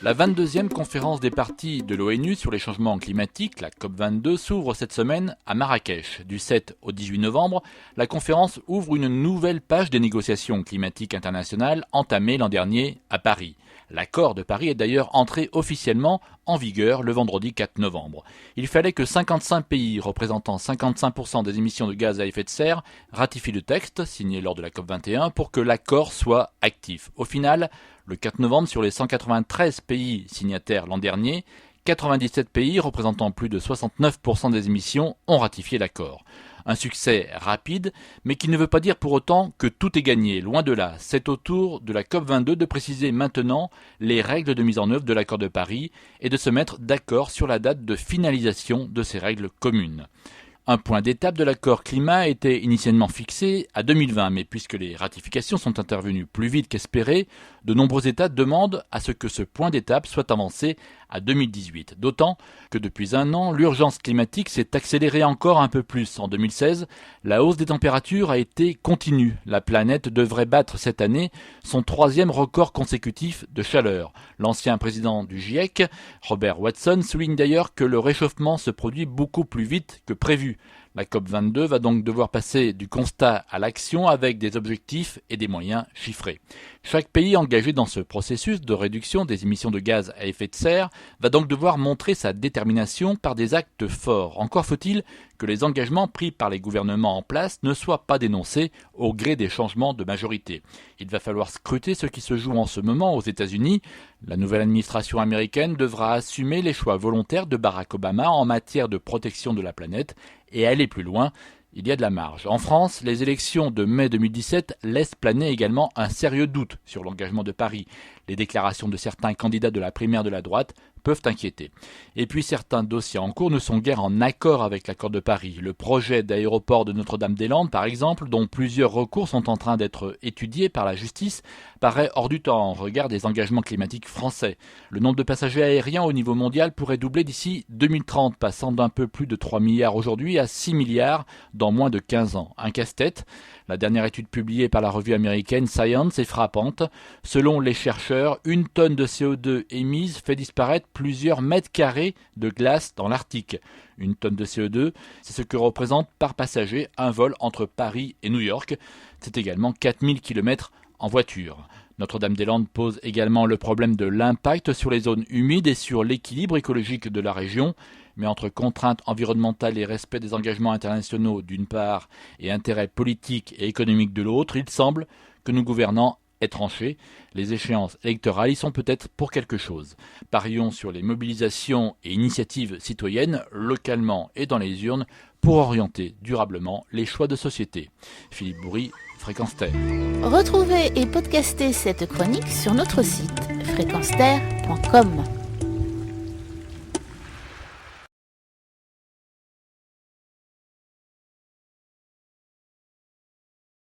La 22e conférence des parties de l'ONU sur les changements climatiques, la COP22, s'ouvre cette semaine à Marrakech. Du 7 au 18 novembre, la conférence ouvre une nouvelle page des négociations climatiques internationales entamées l'an dernier à Paris. L'accord de Paris est d'ailleurs entré officiellement en vigueur le vendredi 4 novembre. Il fallait que 55 pays représentant 55% des émissions de gaz à effet de serre ratifient le texte signé lors de la COP21 pour que l'accord soit actif. Au final, le 4 novembre, sur les 193 pays signataires l'an dernier, 97 pays représentant plus de 69% des émissions ont ratifié l'accord. Un succès rapide, mais qui ne veut pas dire pour autant que tout est gagné. Loin de là, c'est au tour de la COP22 de préciser maintenant les règles de mise en œuvre de l'accord de Paris et de se mettre d'accord sur la date de finalisation de ces règles communes. Un point d'étape de l'accord climat était initialement fixé à 2020, mais puisque les ratifications sont intervenues plus vite qu'espéré, de nombreux États demandent à ce que ce point d'étape soit avancé à 2018. D'autant que depuis un an, l'urgence climatique s'est accélérée encore un peu plus. En 2016, la hausse des températures a été continue. La planète devrait battre cette année son 3e record consécutif de chaleur. L'ancien président du GIEC, Robert Watson, souligne d'ailleurs que le réchauffement se produit beaucoup plus vite que prévu. La COP22 va donc devoir passer du constat à l'action avec des objectifs et des moyens chiffrés. Chaque pays engagé dans ce processus de réduction des émissions de gaz à effet de serre va donc devoir montrer sa détermination par des actes forts. Encore faut-il que les engagements pris par les gouvernements en place ne soient pas dénoncés au gré des changements de majorité. Il va falloir scruter ce qui se joue en ce moment aux États-Unis. La nouvelle administration américaine devra assumer les choix volontaires de Barack Obama en matière de protection de la planète et aller plus loin. Il y a de la marge. En France, les élections de mai 2017 laissent planer également un sérieux doute sur l'engagement de Paris. Les déclarations de certains candidats de la primaire de la droite peuvent inquiéter. Et puis certains dossiers en cours ne sont guère en accord avec l'accord de Paris. Le projet d'aéroport de Notre-Dame-des-Landes, par exemple, dont plusieurs recours sont en train d'être étudiés par la justice, paraît hors du temps en regard des engagements climatiques français. Le nombre de passagers aériens au niveau mondial pourrait doubler d'ici 2030, passant d'un peu plus de 3 milliards aujourd'hui à 6 milliards dans moins de 15 ans. Un casse-tête. La dernière étude publiée par la revue américaine Science est frappante. Selon les chercheurs, 1 tonne de CO2 émise fait disparaître plusieurs mètres carrés de glace dans l'Arctique. 1 tonne de CO2, c'est ce que représente par passager un vol entre Paris et New York. C'est également 4000 km en voiture. Notre-Dame-des-Landes pose également le problème de l'impact sur les zones humides et sur l'équilibre écologique de la région. Mais entre contraintes environnementales et respect des engagements internationaux d'une part et intérêts politiques et économiques de l'autre, il semble que nos gouvernants aient tranché. Les échéances électorales y sont peut-être pour quelque chose. Parions sur les mobilisations et initiatives citoyennes, localement et dans les urnes, pour orienter durablement les choix de société. Philippe Bourri, Fréquence Terre. Retrouvez et podcastez cette chronique sur notre site fréquenceterre.com.